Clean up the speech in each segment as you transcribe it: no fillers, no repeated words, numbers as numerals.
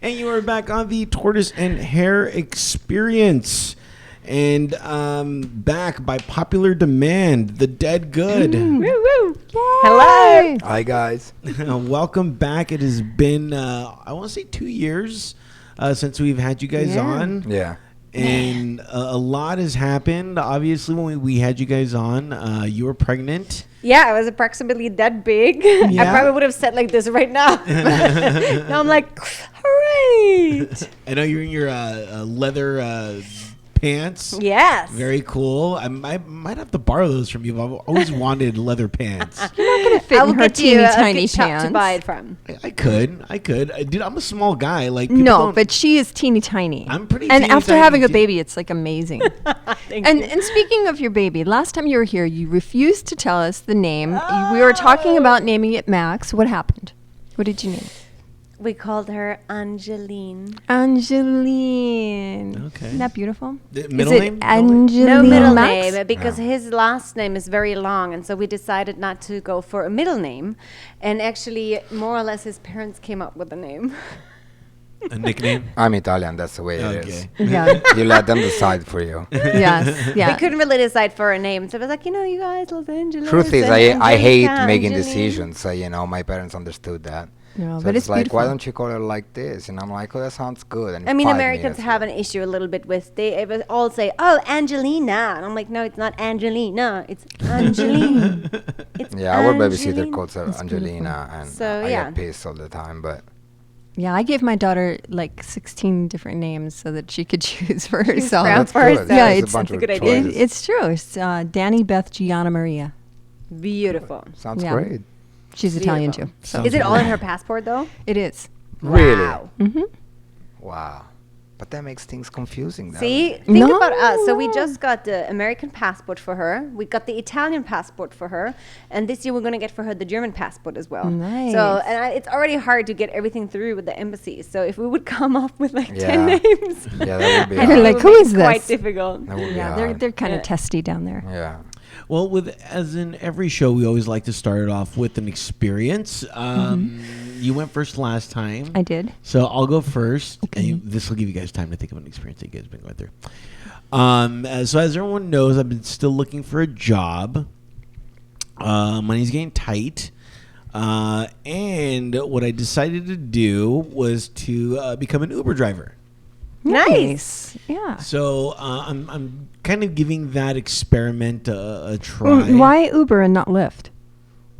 And you are back on the Tortoise and Hare experience. And back by popular demand, the Dead Good. Woo, woo. Hello. Hi, guys. Welcome back. It has been, I want to say 2 years since we've had you guys on. Yeah. And a lot has happened. Obviously, when we had you guys on, you were pregnant. Yeah, I was approximately that big. Yeah. I probably would have said like this right now. Now I'm like, hooray! I know you're in your leather pants. Yes. Very cool. I might have to borrow those from you. I've always wanted leather pants. You're not going to fit I in will her get you teeny a tiny good shop pants. to buy it from. I could. Dude, I'm a small guy. Like people No, don't- but she is teeny tiny. I'm pretty And teeny after tiny, having a too. baby, it's like amazing. Thank And you. and speaking of your baby, last time you were here, you refused to tell us the name. We were talking about naming it Max. What happened? What did you name? We called her Angeline. Angeline. Okay. Isn't that beautiful? The middle is name? it Angeline No middle Max? name because his last name is very long, and so we decided not to go for a middle name. And actually, more or less, his parents came up with the name. A nickname? I'm Italian. That's the way it is. Okay. Yeah. You let them decide for you. Yes. Yeah. We couldn't really decide for a name, so it was like, you guys, Los Angeles. Truth is, and I hate Angelica, making Angeline. decisions. So, my parents understood that. No, So but it's like, beautiful. why don't you call her like this? And I'm like, oh, that sounds good. And I mean, 5 Americans minutes have an issue a little bit with they will all say, "Oh, Angelina," and I'm like, "No, it's not Angelina, it's Angeline." It's Yeah, our babysitter Angeline. calls her That's Angelina, and So, I yeah. get pissed all the time. But Yeah, I gave my daughter like 16 different names so that she could choose for Choose herself. from that's for good. herself. Yeah, There's it's- a bunch that's a of good idea. choices. It's true. It's Danny Beth Gianna Maria. Beautiful. Sounds Yeah. great. She's Italian Beautiful. too. So Sounds Is it all in great. her passport though? it is. Really? Wow. Mm-hmm. Wow. But that makes things confusing. doesn't See, it? think No, about us. So we no. just got the American passport for her. We got the Italian passport for her, and this year we're going to get for her the German passport as well. Nice. So, it's already hard to get everything through with the embassies. So if we would come up with like 10 Yeah. names, Yeah, that would be And hard. they're like, it who would is be quite this? difficult. That would be Yeah, hard. they're kind of Yeah. testy down there. Yeah. Well, as in every show, we always like to start it off with an experience. You went first last time. I did. So I'll go first. Okay. And this will give you guys time to think of an experience that you guys have been going through. So as everyone knows, I've been still looking for a job. Money's getting tight. And what I decided to do was to become an Uber driver. Nice. Yeah. So I'm kind of giving that experiment a try. Why Uber and not Lyft?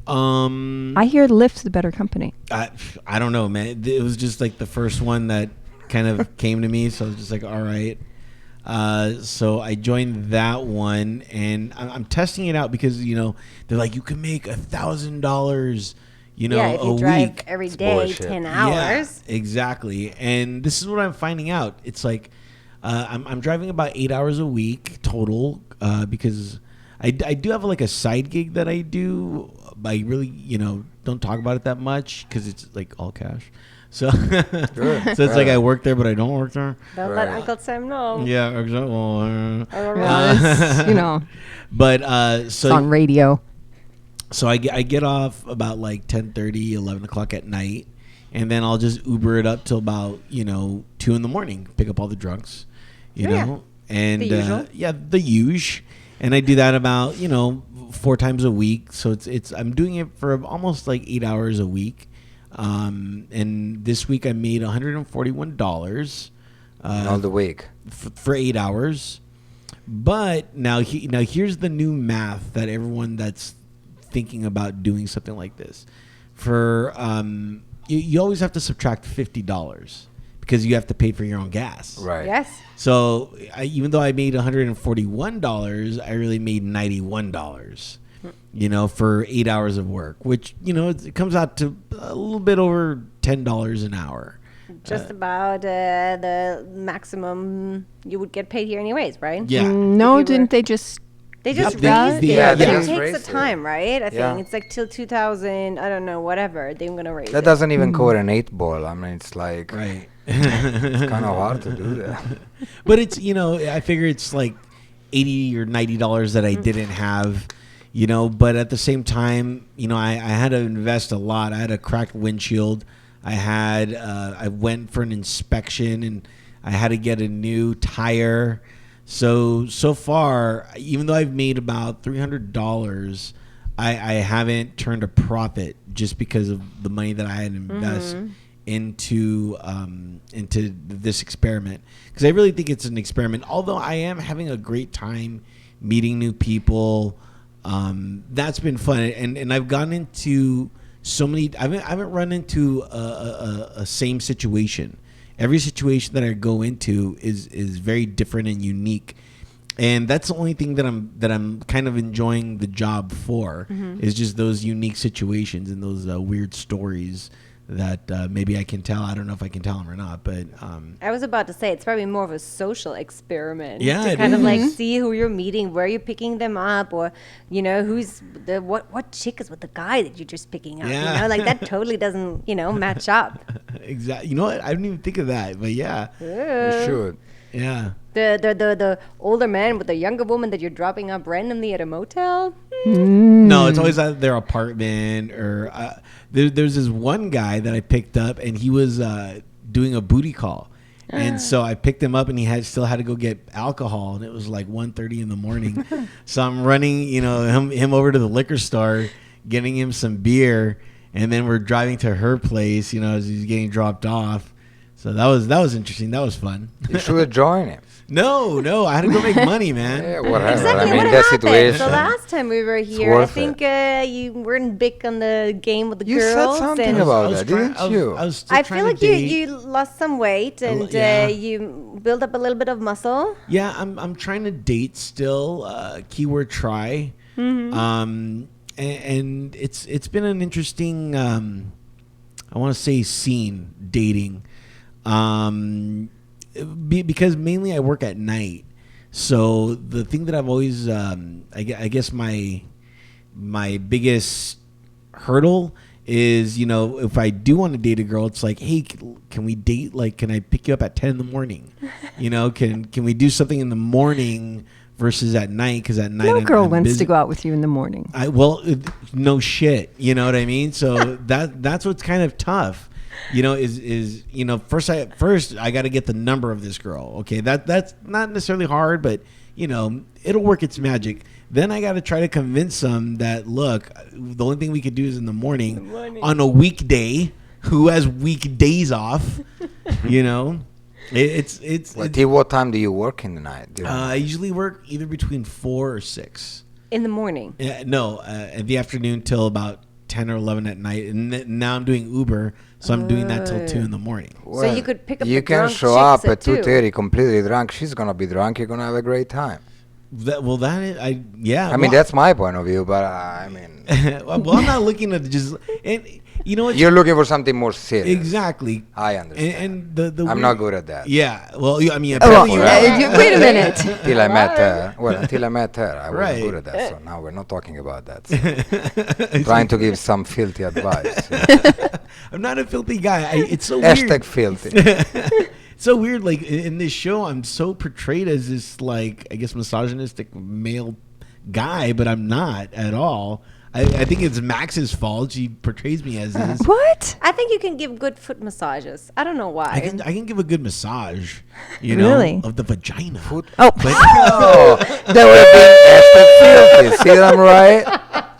I I hear Lyft's the better company. don't know, man. It was just like the first one that kind of came to me, so I was just like, all right. So I joined that one, and I'm testing it out because they're like, you can make $1,000, Yeah, if a you drive week. every It's day, bullshit. 10 Yeah, hours. exactly. And this is what I'm finding out. It's like I'm driving about 8 hours a week total because I do have like a side gig that I do. I really, don't talk about it that much because it's like all cash. So, so it's like I work there, but I don't work there. Don't let Right. Uncle Sam know. Yeah, exactly. But It's on radio. So I get off about like 10:30, 11 o'clock at night, and then I'll just Uber it up till about 2 in the morning. Pick up all the drunks, Yeah. and The usual. the huge. And I do that about 4 times a week. So it's I'm doing it for almost like 8 hours a week. And this week I made $141 All the week. for 8 hours. But now here's the new math that everyone that's thinking about doing something like this. For you always have to subtract $50 because you have to pay for your own gas. Right. Yes. So even though I made $141, I really made $91. For 8 hours of work, which it comes out to a little bit over $10 an hour. Just about the maximum you would get paid here anyways, right? Yeah. No, If you didn't were- they just... They just They- raised they- it. yeah, It they just takes raised the it. time, right? I think Yeah. it's like till 2000. I don't know, whatever. They're gonna raise That it. doesn't even cover an 8 ball. I mean, it's like Right. it's kind of hard to do that. But it's I figure it's like $80 or $90 that I didn't have, but at the same time, I had to invest a lot. I had a cracked windshield. I went for an inspection and I had to get a new tire. So far, even though I've made about $300, I haven't turned a profit just because of the money that I had to invest into this experiment. Because I really think it's an experiment. Although I am having a great time meeting new people, that's been fun. And I've gone into so many. I haven't run into a same situation. Every situation that I go into is very different and unique, and that's the only thing that I'm kind of enjoying the job for is just those unique situations and those weird stories that maybe I can tell. I don't know if I can tell them or not, but I was about to say it's probably more of a social experiment. Yeah, to it kind of is. like see who you're meeting, where you're picking them up, or who's the what chick is with the guy that you're just picking up. Yeah. Like that totally doesn't match up. exactly. You know what? I didn't even think of that, but yeah, You should. yeah. The older man with the younger woman that you're dropping up randomly at a motel. No, it's always at their apartment or there's this one guy that I picked up and he was doing a booty call. And so I picked him up and he still had to go get alcohol and it was like 1:30 in the morning. So I'm running, him over to the liquor store, getting him some beer, and then we're driving to her place, as he's getting dropped off. So that was interesting. That was fun. You should join him. No, I had to go make money, man. Yeah, whatever. Exactly. I mean, What that happened? situation. The last time we were here, I worth think you weren't big on the game with the You said girls. something and about I was that, trying- didn't you? I was still I trying feel to like date. you lost some weight and yeah. you built up a little bit of muscle. Yeah, I'm trying to date still. Keyword try. And it's been an interesting. I want to say scene dating, because mainly I work at night. So the thing that I've always, I guess my biggest hurdle is, if I do want to date a girl, it's like, hey, can we date? Like, can I pick you up at 10 in the morning? Can we do something in the morning versus at night? Because at night, No girl I'm wants busy. to go out with you in the morning. No shit. You know what I mean? So that's what's kind of tough. First I got to get the number of this girl. Okay, that's not necessarily hard, but it'll work its magic. Then I got to try to convince them that look, the only thing we could do is in the morning. On a weekday. Who has weekdays off? It's. What time do you work in the night? I usually work either between 4 or 6. In the morning. In the afternoon till about 10 or 11 at night, and now I'm doing Uber, so I'm doing that till 2 in the morning. So you could pick up You the can drunk show chicks up at at 2. 2:30 completely drunk. She's gonna be drunk. You're gonna have a great time. I mean, that's my point of view, but I mean, well, I'm not looking at just. And you know what? you're looking for something more serious. Exactly. I understand. And the I'm weird- not good at that. Yeah. Well, I mean, Oh, apparently well, you are. wait a minute. Till I met her. Well, until I met her, I wasn't Right. good at that. So now we're not talking about that. So trying to give some filthy advice. I'm not a filthy guy. It's so weird. Hashtag filthy. So weird. Like in this show, I'm so portrayed as this, like, I guess, misogynistic male guy, but I'm not at all. I think it's Max's fault. She portrays me as this. What? I think you can give good foot massages. I don't know why. I can give a good massage, Really? of the vagina. Foot- Oh, Oh, that would have been hashtag filthy. See that I'm right?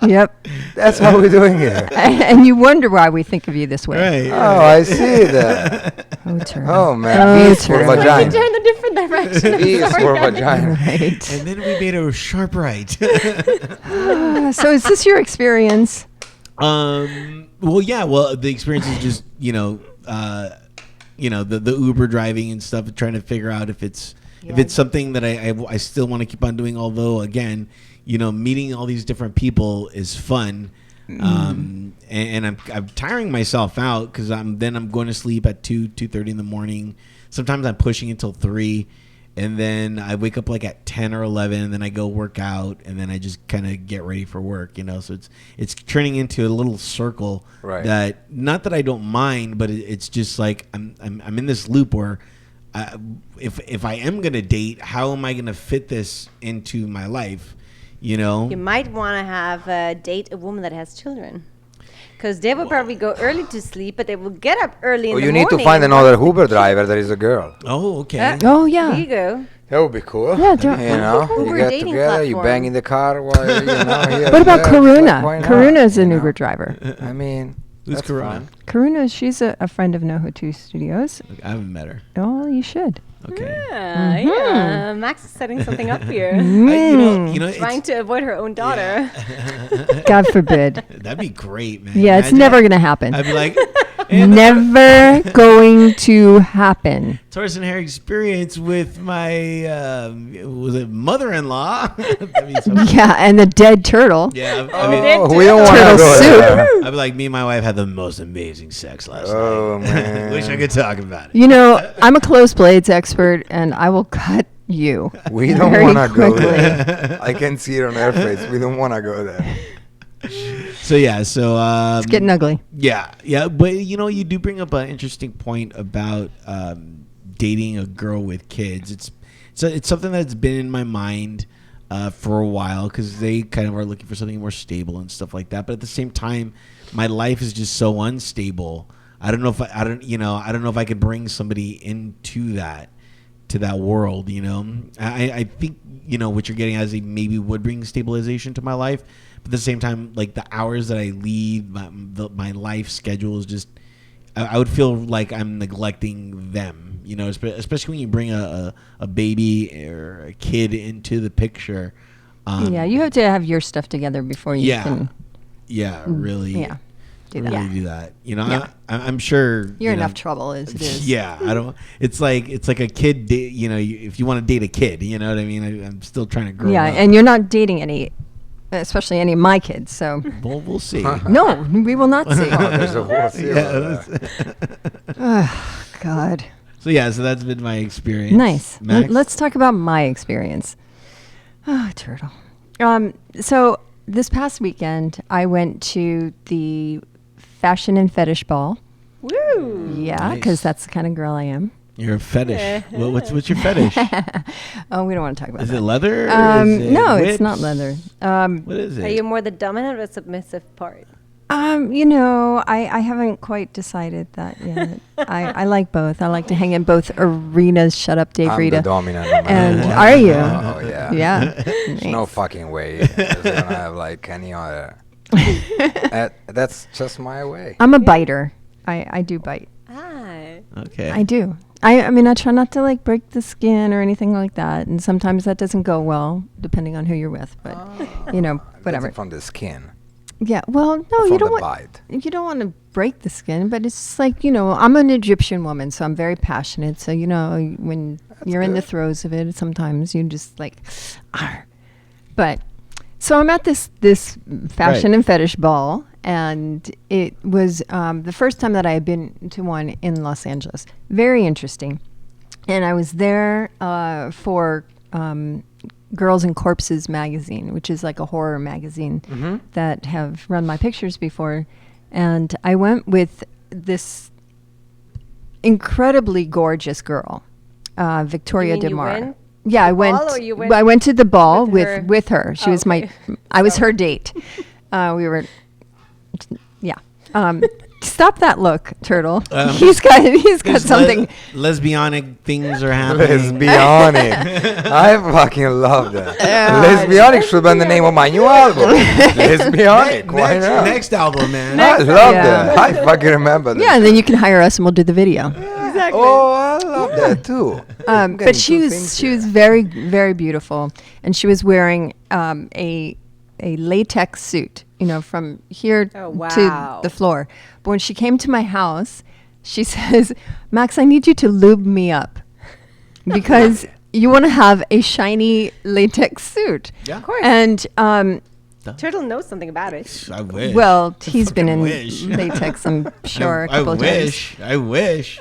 yep. That's how we're doing here. And you wonder why we think of you this way. Right. Oh, I see that. Oh, turn. Oh, man. Oh, V is for turn. You vagina. turn the different direction. V is for vagina. Right. And then we made a sharp right. So is this your experience? Well, yeah. Well, the experience is just the Uber driving and stuff, trying to figure out if it's something that I still want to keep on doing. Although again, meeting all these different people is fun. And I'm tiring myself out because I'm going to sleep at 2:30 in the morning. Sometimes I'm pushing until 3, and then I wake up like at 10 or 11, and then I go work out, and then I just kind of get ready for work. So it's turning into a little circle. Right. That not that I don't mind, but it's just like I'm in this loop where if I am gonna date, how am I gonna fit this into my life? You might want to date a woman that has children. because they will probably go early to sleep, but they will get up early in the you morning. need to find another Uber driver that is a girl. Oh, okay. Oh, yeah. There you go. That would be cool. Yeah, You know, Uber you get dating together, you platform. bang in the car while, you know, here What and about there. It's like, Karuna? why not, Karuna is you an know? Uber driver. I mean, Who's that's Karuna? fun. Karuna, she's a friend of NoHo2 Studios. I haven't met her. Oh, you should. Okay. Yeah, Max is setting something up here. You know, Trying to avoid her own daughter. God forbid. that'd be great, man. Yeah, it's Imagine- never going to happen. I'd be like, Never going to happen. Tortoise the Hare experience with my was it mother-in-law? That'd be so Yeah, and the dead turtle. yeah, We don't want to Turtle go soup. there. I'd be like, me and my wife had the most amazing sex last Oh, night. man. Wish I could talk about it. You know, I'm a closed blades expert, and I will cut you. We don't very want to go quickly. there. I can see it on their face. We don't want to go there. So yeah, so It's getting ugly. yeah, but you know, you do bring up an interesting point about dating a girl with kids. It's something that's been in my mind for a while because they kind of are looking for something more stable and stuff like that. But at the same time, my life is just so unstable. I don't know if I don't know if I could bring somebody into that to that world. You know, I think you know what you're getting at is it maybe would bring stabilization to my life. But at the same time, like the hours that I lead, my life schedule is just, I would feel like I'm neglecting them, you know, especially when you bring a baby or a kid into the picture. Yeah, you have to have your stuff together before you can. Yeah, really. Yeah, do that. Really do that. You know, Yeah. I'm sure. You're you know, enough trouble as it is. Yeah, I don't. It's like a kid. You know, if you want to date a kid, you know what I mean. I'm still trying to grow. Yeah, up. and you're not dating any, especially any of my kids. So We'll see. no, we will not see. Oh, there's a we'll see about that. Oh, God. So yeah, so that's been my experience. Nice. Max? Let's talk about my experience. Oh, turtle. So this past weekend, I went to the Fashion and Fetish Ball. Woo! Yeah, Nice. because that's the kind of girl I am. You're a fetish. What's your fetish? Oh, we don't want to talk about Is that. it leather? Is it No, whips? it's not leather. What is Are it? you more the dominant or submissive part? You know, I haven't quite decided that yet. I like both. I like to hang in both arenas. Shut up, Dave I'm Rita. the dominant. No matter And what. are you? Oh, yeah. Yeah. There's no Nice. fucking way. It's gonna have like any other. That's just my way. I'm a biter. I do bite. Ah. Okay. I do. I mean, I try not to like break the skin or anything like that. And sometimes that doesn't go well, depending on who you're with. But, you know, whatever. That's from the skin. Yeah. Well, no, From you don't the want. bite. You don't want to break the skin, but it's just like, you know, I'm an Egyptian woman, so I'm very passionate. So, you know, when you're in the good. throes of it, sometimes you just like, Arr. But so I'm at this fashion Right. and fetish ball, and it was the first time that I had been to one in Los Angeles. Very interesting. And I was there for Girls and Corpses magazine, which is like a horror magazine that have run my pictures before. And I went with this incredibly gorgeous girl, Victoria You mean you DeMar. went Yeah, I the went. ball or you went I went to the ball with her? with her. She Oh, was my. okay. I was her date. We were. Yeah. Stop that look, turtle. He's got There's something. lesbianic things are happening. Lesbianic. I fucking love that. Lesbianic should be the name of my new album. Lesbianic. Why not? Next album, man. I love Yeah. that. I fucking remember that. Yeah, and then you can hire us and we'll do the video. Exactly. Oh, I love that too. But she was very, very beautiful, and she was wearing a latex suit, you know, from here Oh, wow. to the floor. But when she came to my house, she says, "Max, I need you to lube me up because you want to have a shiny latex suit." Yeah. Of course. And Turtle knows something about it. I wish. well, he's been in wish. latex, I'm sure, a couple of times. I wish.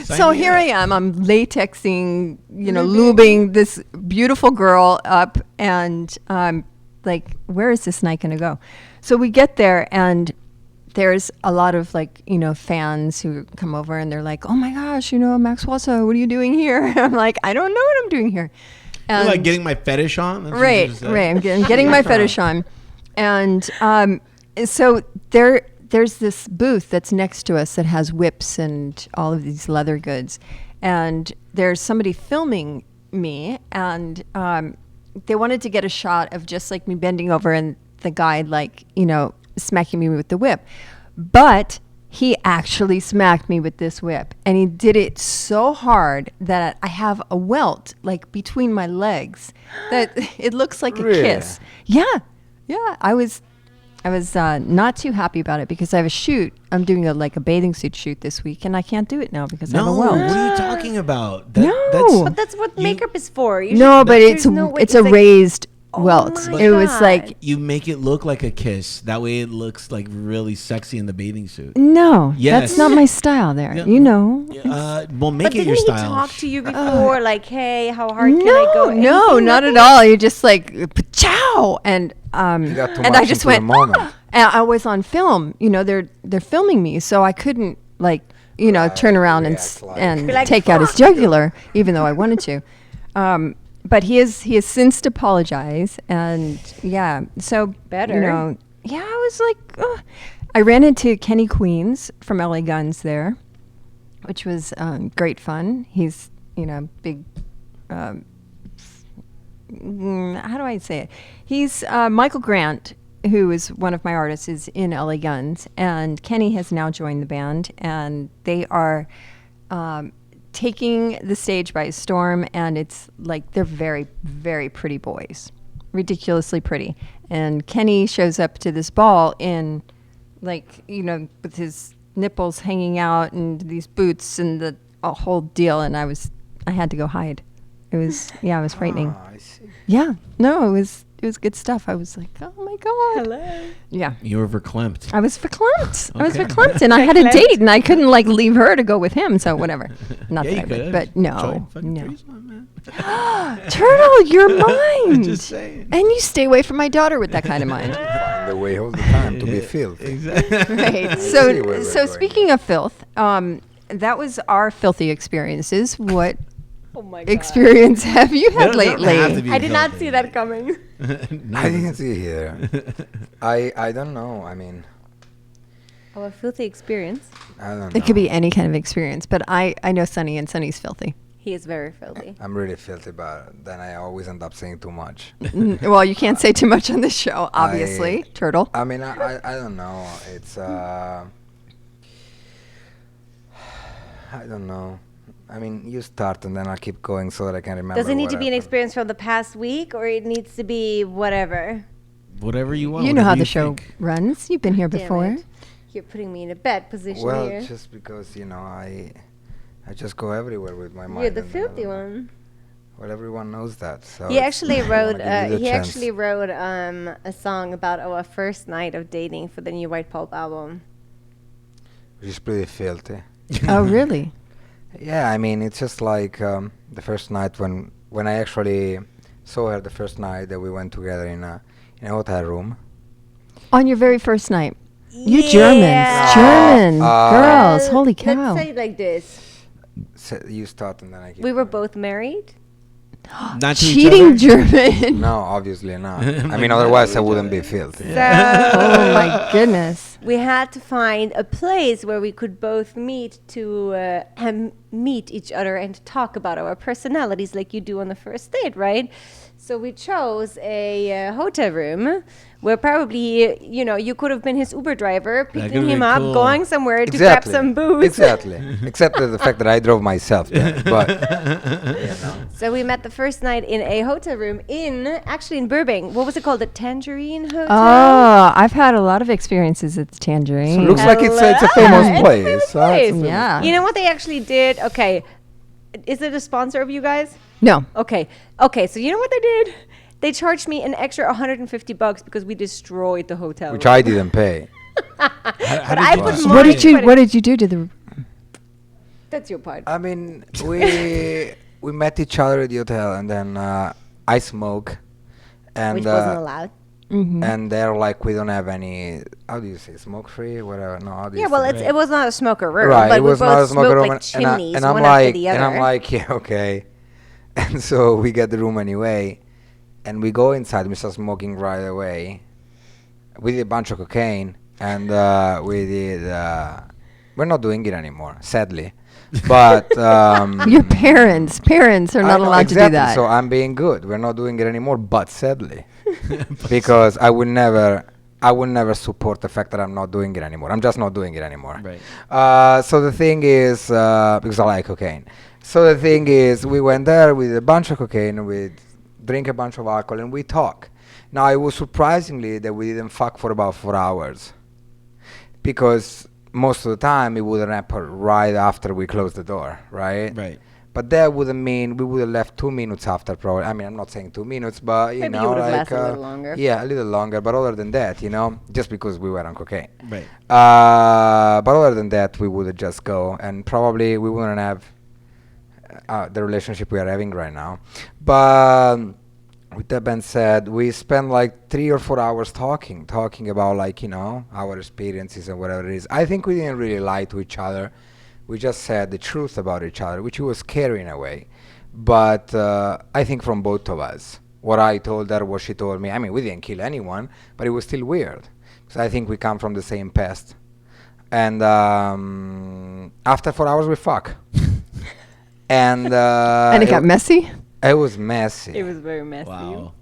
So here I am. I'm latexing, you know, lubing this beautiful girl up, and like, where is this night going to go? So we get there, and there's a lot of like, you know, fans who come over, and they're like, "Oh my gosh, you know, Max Wassa, what are you doing here?" I'm like, "I don't know what I'm doing here." You're like getting my fetish on. That's what you Right, just said? right. I'm getting my fetish on, and So there's this booth that's next to us that has whips and all of these leather goods, and there's somebody filming me, and they wanted to get a shot of just like me bending over and the guy like, you know, smacking me with the whip. But he actually smacked me with this whip, and he did it so hard that I have a welt like between my legs that it looks like a kiss. Yeah. I was not too happy about it because I have a shoot. I'm doing a bathing suit shoot this week, and I can't do it now because I have a welt. What are you talking about? But that's what makeup is for. But it's a raised welt. It was like you make it look like a kiss. That way, it looks like really sexy in the bathing suit. No, that's not my style. There, you know. Well, make it your style. Didn't he talk to you before, like, "Hey, how hard can I go?" No, not at all. You're just like, "Chow," and I just went. And I was on film. You know, they're filming me, so I couldn't turn around and take out his jugular, even though I wanted to. But he has since apologized, and so better. I was like, I ran into Kenny Queens from LA Guns there, which was great fun. He's big. How do I say it? He's Michael Grant, who is one of my artists, is in LA Guns, and Kenny has now joined the band, and they are taking the stage by storm, and it's like they're very, very pretty boys, ridiculously pretty. And Kenny shows up to this ball in, with his nipples hanging out and these boots and a whole deal, and I had to go hide. It was frightening. I see. Yeah, no, it was good stuff. I was like, oh my god. Hello. Yeah. You were verklempt. I was verklempt, and I had a date, and I couldn't leave her to go with him. So whatever. Not that I would, but no. Turtle, you're mine. Just saying. And you stay away from my daughter with that kind of mind. Find the way all the time to be filthy. Exactly. Right. So speaking of filth, that was our filthy experiences. What experience have you had lately? I did not see that coming. I didn't see it here. I don't know. I mean, a filthy experience. I don't know. It could be any kind of experience, but I know Sonny, and Sonny's filthy. He is very filthy. I'm really filthy, but then I always end up saying too much. Well, you can't say too much on this show, obviously. Turtle. I mean, I don't know. It's I don't know. I mean, you start and then I'll keep going so that I can remember. Does it need to be an experience from the past week, or it needs to be whatever? Whatever you want. You know how the show runs. You've been here before. You're putting me in a bad position here. Well, just because, I just go everywhere with my mind. You're the filthy one. Well, everyone knows that. So he actually wrote. A song about our first night of dating for the new White Pulp album. Which is pretty filthy. Oh, really? Yeah, I mean, it's just like the first night when I actually saw her. The first night that we went together in a hotel room. On your very first night. You German girls, holy cow! Let's say it like this. So you start and then I keep We were both married. Not cheating German. No, obviously not. I mean, otherwise I wouldn't be filthy. So oh my goodness! We had to find a place where we could both meet to meet each other and talk about our personalities, like you do on the first date, right? So we chose a hotel room where probably, you could have been his Uber driver, picking him up, going somewhere to grab some booze. Exactly. Except for the fact that I drove myself there. But, So we met the first night in a hotel room actually in Burbank. What was it called? The Tangerine Hotel? Oh, I've had a lot of experiences at the Tangerine. So it looks like it's a famous place. Yeah. You know what they actually did? Okay. Is it a sponsor of you guys? No. Okay, so you know what they did? They charged me an extra $150 because we destroyed the hotel. Which I didn't pay. What did you do to the? That's your part. I mean, we met each other at the hotel, and then I smoke, and which wasn't allowed. Mm-hmm. And they're like, we don't have any. How do you say, smoke free, whatever? No, how do you well, say? it was not a smoker room, right? but It was we not a both smoker smoked room, like chimneys, and I'm one like, after the other. and I'm like, yeah, okay. And so we get the room anyway, and we go inside. We start smoking right away, We did a bunch of cocaine, and we did. We're not doing it anymore, sadly. But Your parents are I not know allowed exactly, to do that. So I'm being good. We're not doing it anymore, but sadly, because I will never support the fact that I'm not doing it anymore. I'm just not doing it anymore. Right. So the thing is, because I like cocaine. So the thing is, we went there with a bunch of cocaine, we drink a bunch of alcohol, and we talk. Now, it was surprisingly that we didn't fuck for about 4 hours, because most of the time it would happen right after we closed the door, right? Right. But that wouldn't mean we would have left 2 minutes after, probably. I mean, I'm not saying 2 minutes, but Maybe you know, would have like lasted a little longer. yeah, a little longer. But other than that, just because we were on cocaine. Right. But other than that, we would have just go, and probably we wouldn't have the relationship we are having right now. But with that being said, we spent like 3 or 4 hours talking about like our experiences and whatever it is. I think we didn't really lie to each other. We just said the truth about each other, which was scary in a way. But I think from both of us, what I told her, what she told me. I mean, we didn't kill anyone, but it was still weird because I think we come from the same past. And after 4 hours, we fuck. And it got messy. It was messy. It was very messy. Wow.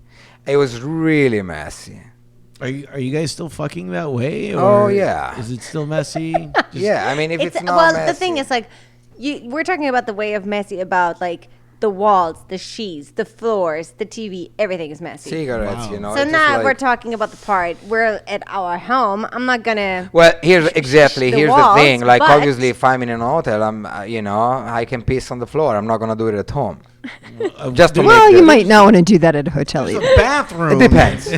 It was really messy. Are you guys still fucking that way? Or Oh, yeah. Is it still messy? Just- Yeah, I mean, if it's not well, messy. the thing is, like, we're talking about the way of messy, about like the walls, the sheets, the floors, the TV, everything is messy. Cigarettes, Wow. So it's just now like- we're talking about the part we're at our home. I'm not gonna. Well, here's the walls, thing. Like, but- obviously, if I'm in an hotel, I can piss on the floor. I'm not gonna do it at home. Just to Well, make you the- might not want to do that at a hotel There's either. a bathroom. It depends.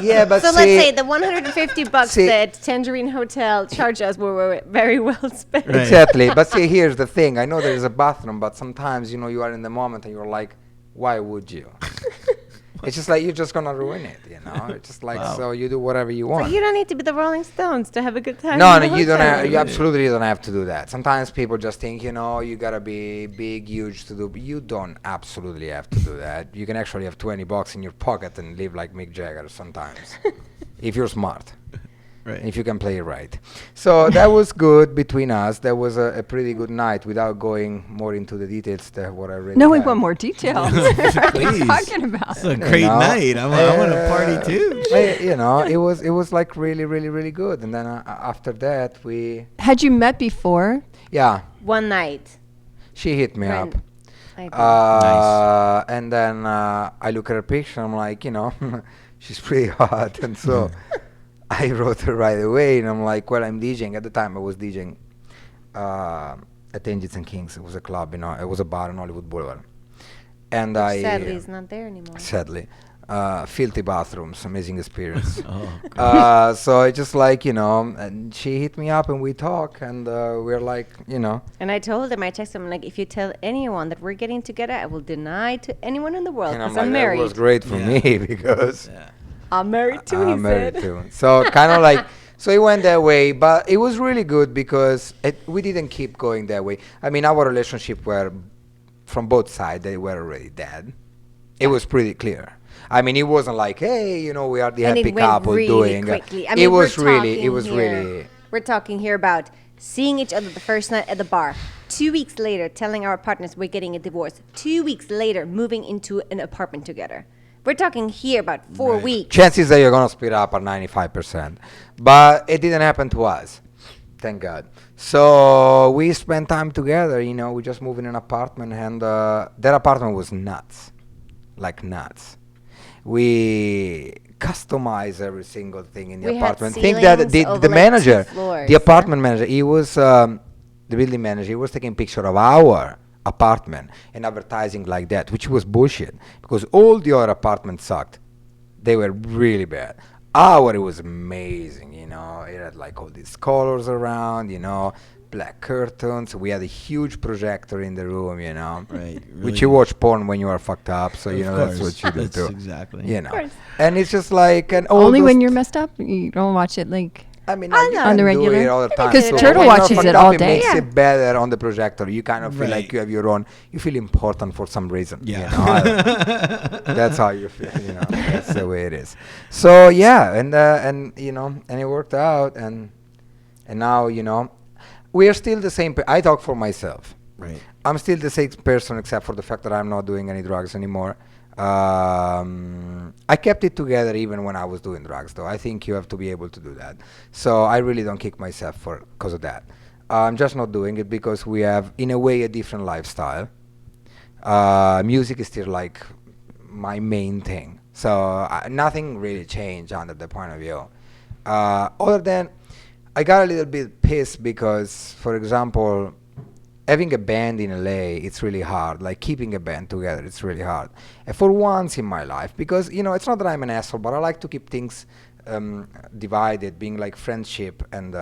Yeah, but So see, let's say the $150 See- that Tangerine Hotel charged us were very well spent. Right. exactly. But see, here's the thing. I know there is a bathroom, but sometimes you are in the moment and you're like, why would you? It's just like you're just gonna ruin it. It's just like Wow. so you do whatever you But want. you don't need to be the Rolling Stones to have a good time. No, in no, the you don't hotel. have. You absolutely don't have to do that. Sometimes people just think, you gotta be big, huge to do. But you don't absolutely have to do that. You can actually have $20 in your pocket and live like Mick Jagger sometimes, if you're smart, Right. if you can play it right. So that was good between us. That was a pretty good night. Without going more into the details, that what I really. No, we had. want more details. What are Please. you talking about? It's a great night. I want to party too. It was like really, really, really good. And then after that, Had you met before? yeah, One night. she hit me When up. I did. Nice. And then I look at her picture. I'm like, she's pretty hot, and so I wrote her right away. And I'm like, well, I'm DJing. At the time, I was DJing at Angels and Kings. It was a club, it was a bar on Hollywood Boulevard. And I Sadly, it's not there anymore. sadly, filthy bathrooms, amazing experience. Oh, So I just like, and she hit me up and we talk, and we're like, And I told him, I texted him, like, if you tell anyone that we're getting together, I will deny to anyone in the world and I'm because like, I'm that married. was great for Yeah. me because yeah. I'm married too, I'm he married said. too. So kind of like, so it went that way, but it was really good because we didn't keep going that way. I mean, our relationship were, from both sides, they were already dead. It was pretty clear. I mean, it wasn't like, hey, we are the And happy it went couple really doing. quickly. I It mean, was we're really, talking it was here- really. We're talking here about seeing each other the first night at the bar. 2 weeks later, telling our partners we're getting a divorce. 2 weeks later, moving into an apartment together. We're talking here about 4 Right. weeks. Chances that you're gonna split up are 95%, but it didn't happen to us, thank God. So we spent time together. We just moved in an apartment, and that apartment was nuts, like nuts. We customized every single thing in the We had apartment. Think that ceilings the over, like, manager, 2 floors. the apartment manager, he was the building manager. He was taking picture of our apartment and advertising like that, which was bullshit because all the other apartments sucked. They were really bad. It was amazing, It had like all these colors around, black curtains. We had a huge projector in the room, Right. which you watch porn when you are fucked up, so Of that's course. what you do That's too. exactly. course. And it's just like, and all Only those when you're messed up? You don't watch it like. I mean, I you know. can On the do regular? it all the time. Because So Turtle when you're watches fucked it up, all it day. makes Yeah. it better on the projector. You kind of feel Right. like you have your own. You feel important for some reason. Yeah. You know? That's how you feel. You know, that's the way it is. So yeah, and you know, and it worked out, and now you know, we are still the same. I talk for myself. Right. I'm still the same person except for the fact that I'm not doing any drugs anymore. I kept it together even when I was doing drugs, though. I think you have to be able to do that. So I really don't kick myself for because of that. I'm just not doing it because we have, in a way, a different lifestyle. Music is still like my main thing. So nothing really changed under the point of view. Other than I got a little bit pissed because, for example, having a band in LA, it's really hard. Like keeping a band together, it's really hard. And for once in my life, because you know, it's not that I'm an asshole, but I like to keep things divided, being like friendship and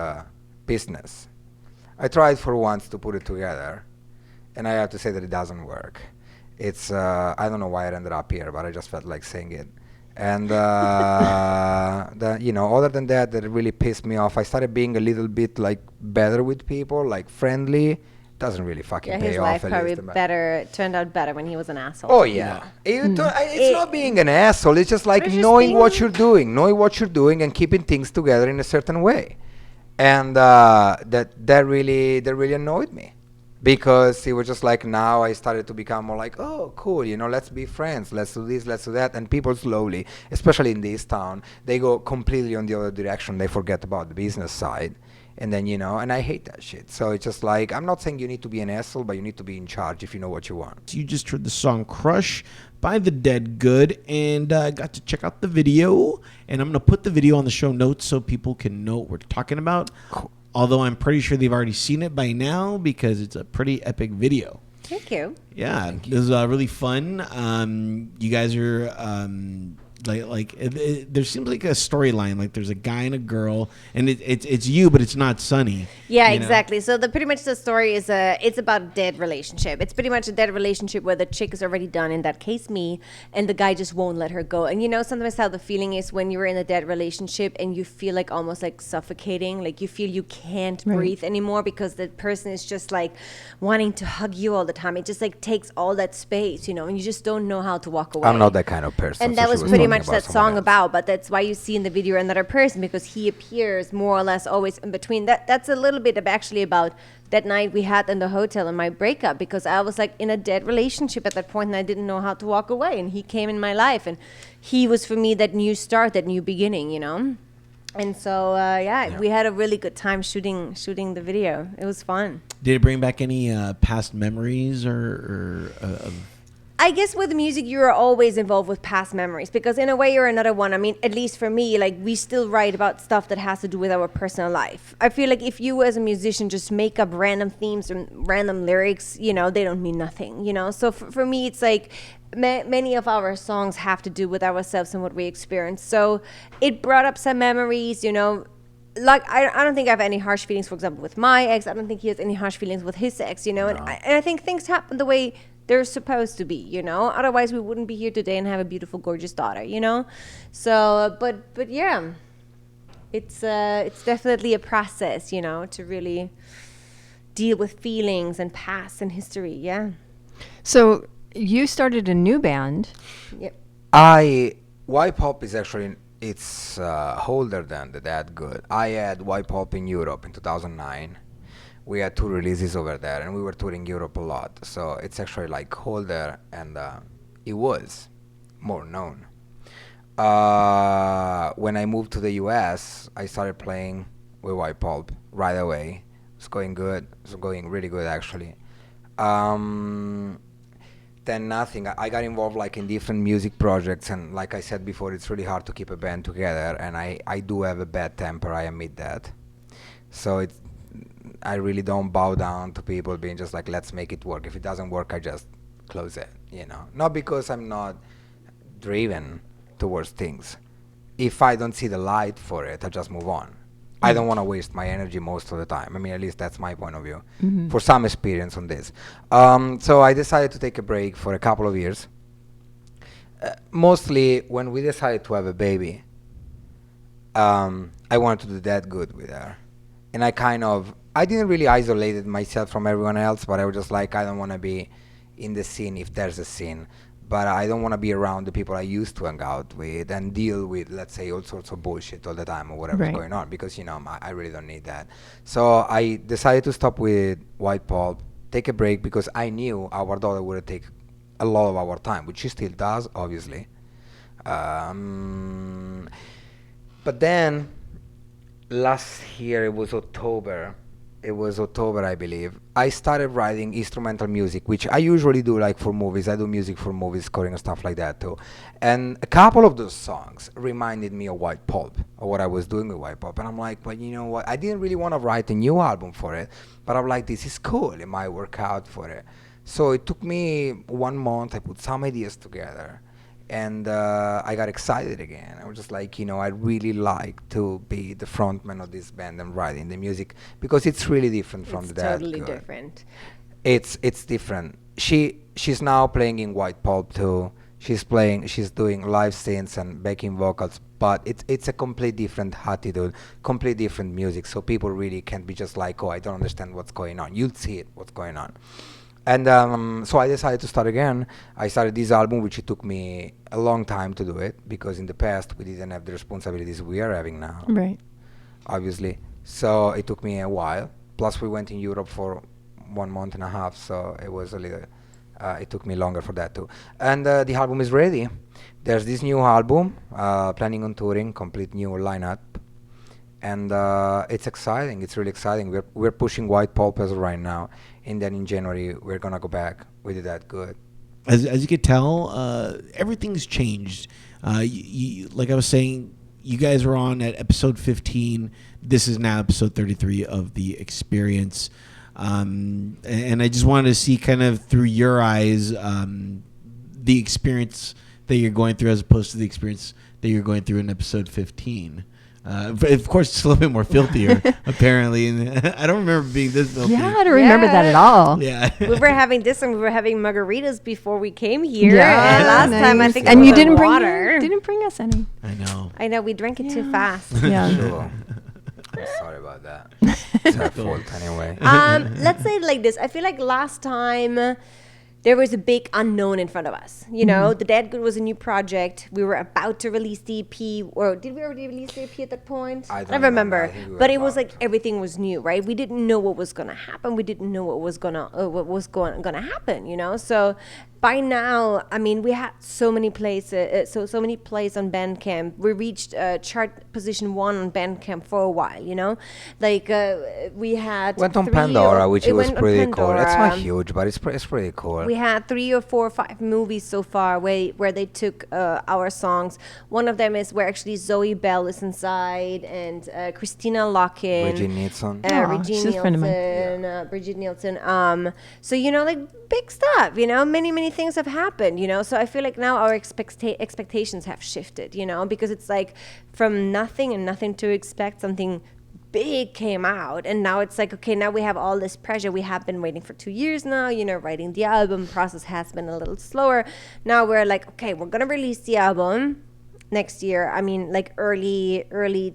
business. I tried for once to put it together, and I have to say that it doesn't work. It's I don't know why I ended up here, but I just felt like saying it. And you know, other than that, that really pissed me off. I started being a little bit like better with people, like friendly. Doesn't really fucking Yeah, pay his off. life at probably least in my- turned out better when he was an asshole. Oh yeah, it's It- not being an asshole. It's just like But it's just knowing what being- you're doing, and keeping things together in a certain way. And that really annoyed me, because it was just like now I started to become more like, oh cool, you know, let's be friends, let's do this, let's do that, and people slowly, especially in this town, they go completely on the other direction. They forget about the business side. And then, you know, and I hate that shit. So it's just like, I'm not saying you need to be an asshole, but you need to be in charge if you know what you want. You just heard the song Crush by The Dead Good, and got to check out the video. And I'm going to put the video on the show notes so people can know what we're talking about. Cool. Although I'm pretty sure they've already seen it by now because it's a pretty epic video. Thank you. Yeah, this is really fun. You guys are there seems like a storyline. Like there's a guy and a girl, and it's you, but it's not Sunny. Yeah, you know? exactly. So pretty much the story is it's about a dead relationship. It's pretty much a dead relationship where the chick is already done, in that case me, and the guy just won't let her go. And you know sometimes how the feeling is when you're in a dead relationship and you feel like almost like suffocating, like you feel you can't breathe anymore because the person is just like wanting to hug you all the time. It just like takes all that space, you know, and you just don't know how to walk away. I'm not that kind of person. And so that she was pretty talking much about that someone song else. about, but that's why you see in the video another person, because he appears more or less always in between. That's a little bit of actually about that night we had in the hotel and my breakup, because I was like in a dead relationship at that point and I didn't know how to walk away, and he came in my life and he was for me that new start, that new beginning, you know. And so we had a really good time shooting the video. It was fun. Did it bring back any past memories or of I guess with music, you're always involved with past memories, because in a way or another one, I mean, at least for me, like we still write about stuff that has to do with our personal life. I feel like if you as a musician just make up random themes and random lyrics, you know, they don't mean nothing, you know? So for me, it's like many of our songs have to do with ourselves and what we experience. So it brought up some memories, you know. Like, I don't think I have any harsh feelings, for example, with my ex. I don't think he has any harsh feelings with his ex, you know? No. And I think things happen the way they're supposed to be, you know? Otherwise, we wouldn't be here today and have a beautiful, gorgeous daughter, you know? So, but yeah, it's definitely a process, you know, to really deal with feelings and past and history, yeah. So you started a new band. Yep. Pulp is actually, it's older than the That Good. I had Pulp in Europe in 2009. We had 2 releases over there, and we were touring Europe a lot. So it's actually like older, and it was more known. When I moved to the US, I started playing with Pulp right away. It's going good. It's going really good, actually. Then nothing. I got involved like in different music projects, and like I said before, it's really hard to keep a band together, and I do have a bad temper, I admit that. So I really don't bow down to people being just like, let's make it work. If it doesn't work, I just close it, you know. Not because I'm not driven towards things. If I don't see the light for it, I just move on. I don't want to waste my energy most of the time. I mean, at least that's my point of view. For some experience on this. So I decided to take a break for a couple of years. Mostly when we decided to have a baby, I wanted to do that good with her. And I didn't really isolate myself from everyone else, but I was just like, I don't want to be in the scene if there's a scene. But I don't want to be around the people I used to hang out with and deal with, let's say, all sorts of bullshit all the time or whatever's Right. going on, because, I really don't need that. So I decided to stop with White Pulp, take a break, because I knew our daughter would take a lot of our time, which she still does, obviously. But then last year, it was October, I believe, I started writing instrumental music, which I usually do like for movies. I do music for movies, scoring and stuff like that too. And a couple of those songs reminded me of White Pulp, or what I was doing with White Pulp. And I'm like, but you know what? I didn't really want to write a new album for it, but I'm like, this is cool. It might work out for it. So it took me 1 month. I put some ideas together, and I got excited again. I was just like, I really like to be the frontman of this band and writing the music, because it's really different from It's that. totally different. It's different. She's now playing in White Pulp too. She's doing live scenes and backing vocals, but it's a complete different attitude, complete different music. So people really can't be just like, oh, I don't understand what's going on. You'll see it, what's going on. And so I decided to start again. I started this album, which it took me a long time to do it, because in the past we didn't have the responsibilities we are having now, Right. obviously. So it took me a while. Plus we went in Europe for 1 month and a half, so it was a little. It took me longer for that too. And the album is ready. There's this new album, planning on touring, complete new lineup, and it's exciting. It's really exciting. We're pushing White Pulp as of right now, and then in January we're gonna go back. We did that good. As you could tell, everything's changed. Like I was saying, you guys were on at episode 15. This is now episode 33 of The Experience. And I just wanted to see kind of through your eyes the experience that you're going through as opposed to the experience that you're going through in episode 15. Of course, it's a little bit more filthier, apparently. And I don't remember being this filthy. Yeah, I don't remember that at all. Yeah. We were having this and we were having margaritas before we came here. Yeah, And last time I nice. think And it you was didn't water. bring us any. I know. I know, we drank it too Yeah. fast. Yeah. Sure. I'm sorry about that. It's her fault anyway. Let's say it like this. I feel like last time there was a big unknown in front of us. You know, The Dead Good was a new project. We were about to release the EP, or did we already release the EP at that point? I don't don't remember. remember. I think we were But it was about like everything was new, right? We didn't know what was gonna happen. We didn't know what was gonna happen. You know, so. By now, I mean, we had so many plays, so many plays on Bandcamp. We reached chart position 1 on Bandcamp for a while, you know, like we had. Went on 3 Pandora, or- which it was went on pretty cool. It's not Pandora. huge, but it's pretty cool. We had 3 or 4 or 5 movies so far where they took our songs. One of them is where actually Zoe Bell is inside, and Christina Locken, Bridget Nielsen. Aw, Regine she's a friend of mine. Nielsen, Bridget Nielsen. So you know, like big stuff. You know, many things have happened. You know, so I feel like now our expectations have shifted. You know, because it's like from nothing and nothing to expect something big came out, and now it's like, okay, now we have all this pressure. We have been waiting for 2 years now, you know, writing the album process has been a little slower. Now we're like, okay, we're gonna release the album next year. I mean, like early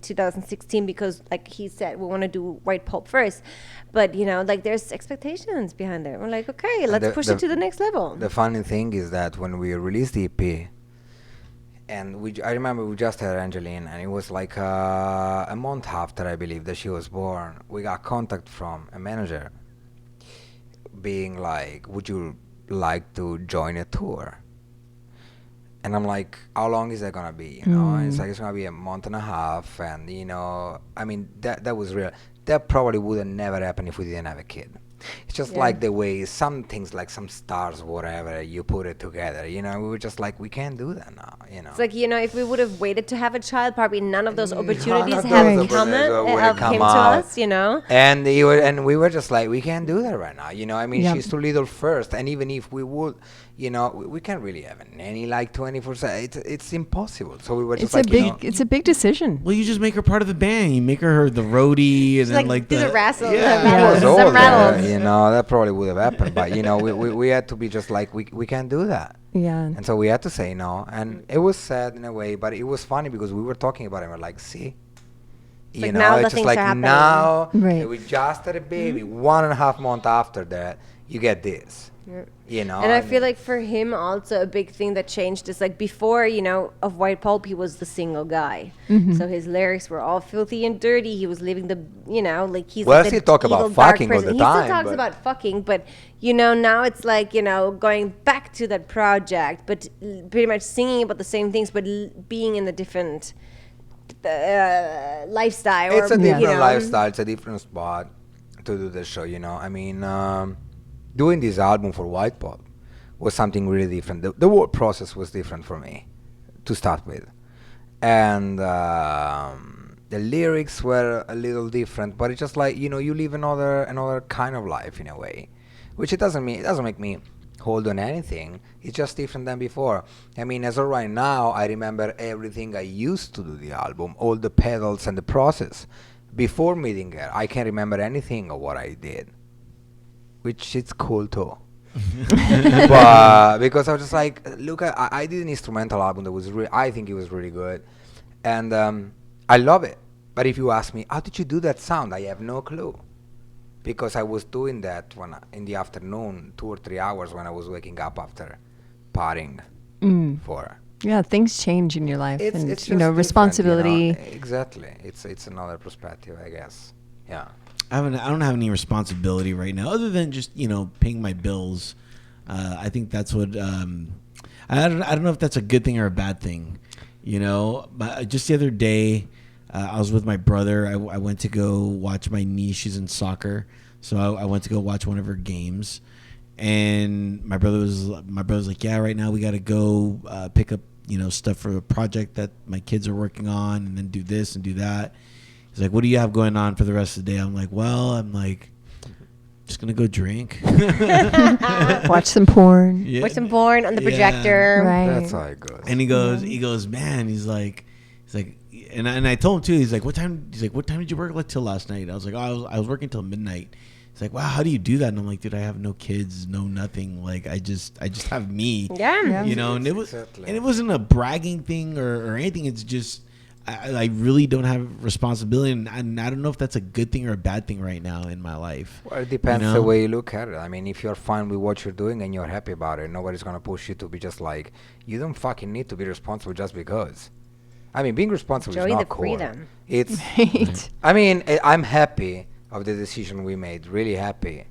2016, because like he said, we want to do White Pulp first. But you know, like there's expectations behind it. We're like, okay, let's push it to the next level. The funny thing is that when we released the EP, and I remember we just had Angeline, and it was like a month after, I believe, that she was born, we got contact from a manager being like, would you like to join a tour? And I'm like, how long is that gonna be? You know, and it's like, it's gonna be a month and a half, and you know, I mean, that was real. That probably would have never happened if we didn't have a kid. It's just like the way some things, like some stars, whatever, you put it together. You know, we were just like, we can't do that now. You know, It's like, you know, if we would have waited to have a child, probably none of those None of opportunities those have opportunities come, would have come came to out. us, you know. and we were just like, we can't do that right now. You know, I mean, Yep. she's too little first, and even if we would, you know, we can't really have a nanny like 24/7. It's impossible. So we were just It's like, it's a big decision. Well, you just make her part of the band. You make her the roadie, and then like do the the wrestle, Yeah. the I was rattles, some older, rattles. you know, that probably would have happened. But you know, we had to be just like, we can't do that. Yeah. And so we had to say no, and it was sad in a way, but it was funny because we were talking about it. And we're like, see, You like know, now the it's just things like are happening. now Right. we just had a baby. 1.5 months after that, you get this. Yeah. You know, And I feel mean, like for him also a big thing that changed is like before, of White Pulp, he was the single guy. So his lyrics were all filthy and dirty. He was living the, like he's Well, like he the talk about evil, dark fucking all person. the He time, still talks but- about fucking, but now it's like, going back to that project, but pretty much singing about the same things, but being in a different lifestyle. it's a different you know. lifestyle. It's a different spot to do the show. I mean, doing this album for White Pulp was something really different. The work process was different for me to start with, and the lyrics were a little different. But it's just like you live another kind of life in a way, which it doesn't make me hold on anything. It's just different than before. I mean, as of right now, I remember everything I used to do the album, all the pedals and the process. Before meeting her, I can't remember anything of what I did, which is cool too. But because I was just like, look, I did an instrumental album that was I think it was really good, and I love it. But if you ask me, how did you do that sound? I have no clue, because I was doing that in the afternoon, 2 or 3 hours when I was waking up after partying for. Yeah, things change in your life, It's and just different, responsibility. Exactly, it's another perspective, I guess. Yeah. I don't have any responsibility right now, other than just paying my bills. I think that's what I don't know if that's a good thing or a bad thing. But just the other day, I was with my brother. I went to go watch my niece. She's in soccer, so I went to go watch one of her games. And my brother was like, yeah, right now we got to go pick up stuff for a project that my kids are working on, and then do this and do that. He's like, what do you have going on for the rest of the day? I'm like, just gonna go drink, Watch some porn. Yeah. Watch them born on the projector. Right. That's how it goes. And he goes, man, he's like, and I told him too. He's like, what time did you work like till last night? I was like, oh, I was working till midnight. He's like, wow, how do you do that? And I'm like, dude, I have no kids, no nothing. Like, I just have me. Yeah. Yeah. And Exactly. it wasn't a bragging thing or anything. It's just I really don't have responsibility, and I don't know if that's a good thing or a bad thing right now in my life. Well, it depends the way you look at it. I mean, if you're fine with what you're doing and you're happy about it, nobody's gonna push you to be just like, you don't fucking need to be responsible just because. I mean, being responsible Enjoy is not the cool. freedom. It's. Right. I mean, I'm happy of the decision we made. Really happy,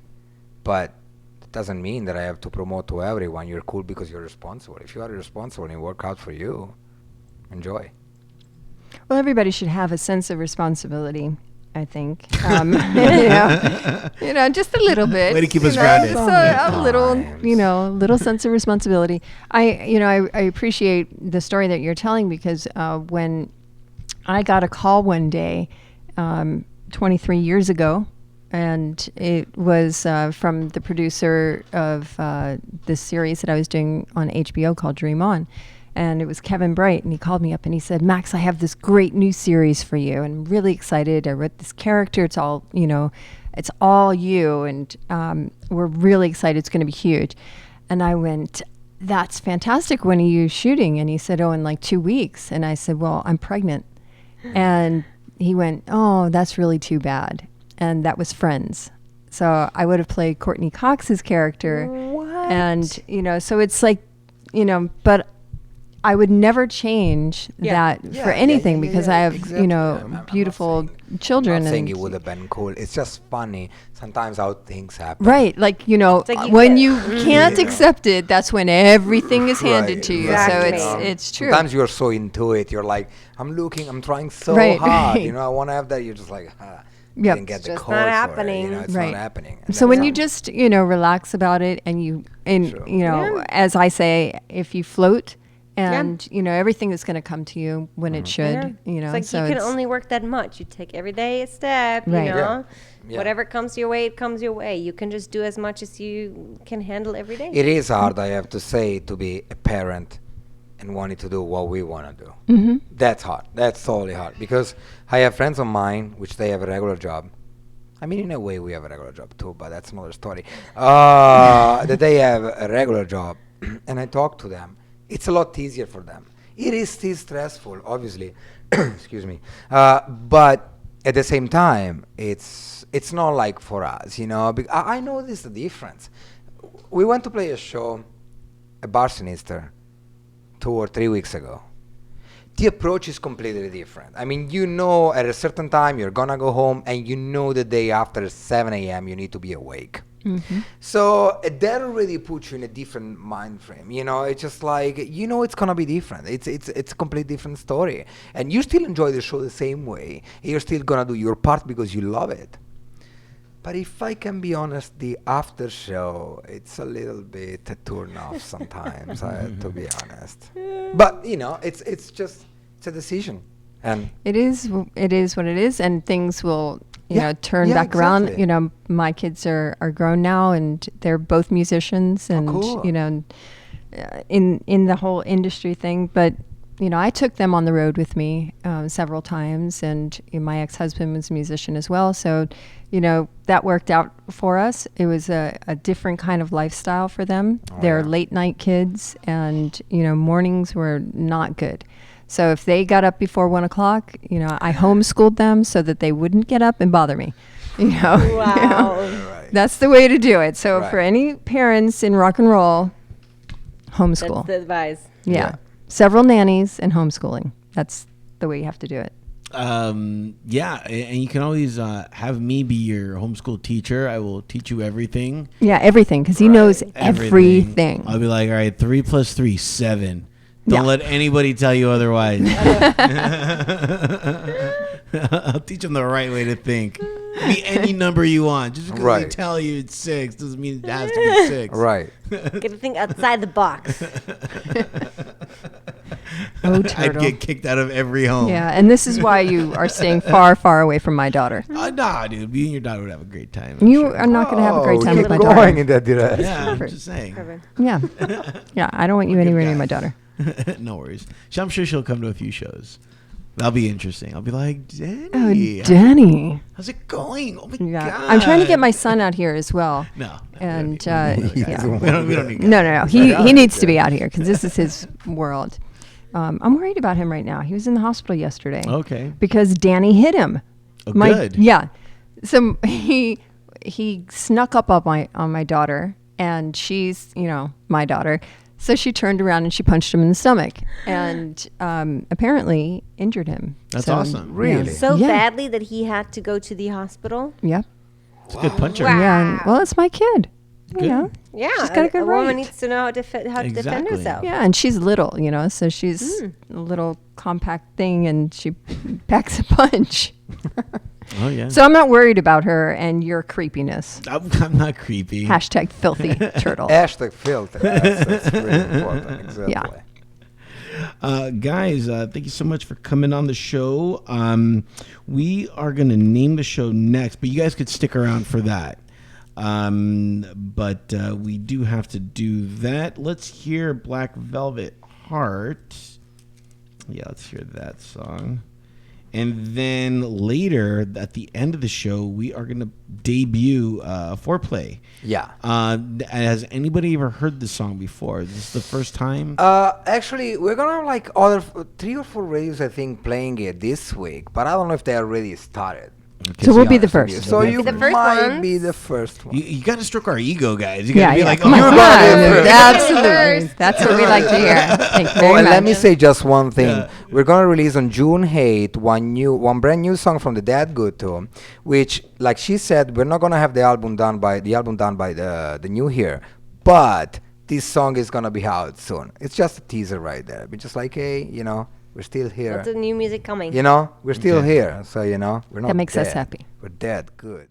but it doesn't mean that I have to promote to everyone you're cool because you're responsible. If you are responsible and it work out for you, enjoy. Well, everybody should have a sense of responsibility, I think. Just a little bit. Way to keep us you know, grounded. just a little, Times. little sense of responsibility. I appreciate the story that you're telling, because when I got a call one day, 23 years ago, and it was from the producer of this series that I was doing on HBO called Dream On. And it was Kevin Bright, and he called me up and he said, Max, I have this great new series for you, and I'm really excited. I wrote this character. It's all, it's all you, and we're really excited. It's going to be huge. And I went, that's fantastic. When are you shooting? And he said, oh, in like 2 weeks. And I said, well, I'm pregnant. And he went, oh, that's really too bad. And that was Friends. So I would have played Courtney Cox's character. What? And, so it's like, but I would never change that for anything, because I have, exactly. I'm not beautiful saying- children. I'm not saying and it would have been cool. It's just funny sometimes how things happen. Right, like like when you you can't accept it, that's when everything is handed Right, to you. exactly. So it's true. Sometimes you're so into it. You're like, I'm trying so Right, hard. right. I want to have that. You're just like, Yep. didn't get It's the just call not for happening. It, it's Right. not happening. And So when that's you all. just relax about it, and True. Yeah. as I say, if you float, and everything is going to come to you when it should. It's like so you can only work that much. You take every day a step, Right. Yeah. Whatever comes your way, it comes your way. You can just do as much as you can handle every day. It is hard, I have to say, to be a parent and wanting to do what we want to do. Mm-hmm. That's hard. That's totally hard. Because I have friends of mine, which they have a regular job. I mean, in a way, we have a regular job too, but that's another story. That they have a regular job, and I talk to them. It's a lot easier for them. It is still stressful, obviously. Excuse me. But at the same time, it's not like for us, you know. I noticed the difference. We went to play a show at Bar Sinister 2 or 3 weeks ago. The approach is completely different. I mean, you know, at a certain time you're gonna go home, and you know the day after 7 a.m. you need to be awake. Mm-hmm. So that already puts you in a different mind frame. You know, it's just like, you know, it's gonna be different. It's a completely different story, and you still enjoy the show the same way. You're still gonna do your part because you love it. But if I can be honest, the after show, it's a little bit a turn off sometimes, to be honest. But you know, it's a decision, and It is what it is, and things will, you Yeah, know, turn yeah, back around. exactly. You know, my kids are grown now, and they're both musicians, and cool. you know, in the whole industry thing. But you know, I took them on the road with me several times, and my ex-husband was a musician as well. So, you know, that worked out for us. It was a different kind of lifestyle for them. They're yeah. late night kids, and you know, mornings were not good. So if they got up before 1 o'clock, you know, I homeschooled them so that they wouldn't get up and bother me. You know, Wow. right. that's the way to do it. So Right. for any parents in rock and roll, homeschool. That's the advice. Yeah. Yeah. Several nannies and homeschooling. That's the way you have to do it. Yeah, and you can always have me be your homeschool teacher. I will teach you everything. Yeah, everything, because he knows everything. I'll be like, all right, 3 + 3, 7. Don't Yeah. let anybody tell you otherwise. I'll teach them the right way to think. Be any number you want. Just because they Right. tell you it's 6 doesn't mean it has to be 6. Right. Get to think outside the box. Oh, I'd turtle. get kicked out of every home. Yeah, and this is why you are staying far, far away from my daughter. Nah, dude. You and your daughter would have a great time. I'm You sure. are not going to have a great Oh, time keep with my going daughter. in that direction. Yeah, I'm Perfect. just saying. Perfect. Yeah. Yeah, I don't want you anywhere near guys. my daughter. No worries. I'm sure she'll come to a few shows. That'll be interesting. I'll be like, Oh, Danny, Danny. how's it going? Oh my Yeah. god! I'm trying to get my son out here as well. No. And, we don't need yeah. guys. we don't need guys. No. He needs to be out here because this is his world. I'm worried about him right now. He was in the hospital yesterday Okay. because Danny hit him. Oh, good. Yeah. So he snuck up on my daughter, and she's, you know, my daughter. So she turned around and she punched him in the stomach, and apparently injured him. That's So, awesome. Really? So Yeah. badly that he had to go to the hospital. Yeah. It's a good puncher. Wow. Yeah. and- well, it's my kid. Good. You know. Yeah, She's got a good woman right. needs to know how to defend Exactly. herself. Yeah, and she's little, you know, so she's a little compact thing, and she packs a punch. Oh yeah. So I'm not worried about her and your creepiness. I'm not creepy. Hashtag filthy turtle. Hashtag filter. That's really important. Exactly. Yeah. Guys, thank you so much for coming on the show. We are going to name the show next, but you guys could stick around for that. But we do have to do that. Let's hear Black Velvet Heart. Yeah, let's hear that song. And then later, at the end of the show, we are going to debut Foreplay. Yeah. Has anybody ever heard this song before? Is this the first time? Actually, we're gonna have like 3 or 4 radios, I think, playing it this week, but I don't know if they already started. Okay, So we'll to be the honest with first. So You'll be you the first might ones. be the first one. You got to stroke our ego, guys. You got Yeah, to be yeah. like, Come oh, on. You're gonna be Yeah, first. absolutely. That's what we like to hear. Thank you Oh, very and much. let me say just one thing. Yeah. We're gonna release on June 8th one brand new song from the Dead Good tour, which, like she said, we're not gonna have the album done by the new year, but this song is gonna be out soon. It's just a teaser right there. We're just like, hey, you know, we're still here. Lots of new music coming. You know, we're still Okay. here. So you know, we're not. That makes us dead. happy. We're dead good.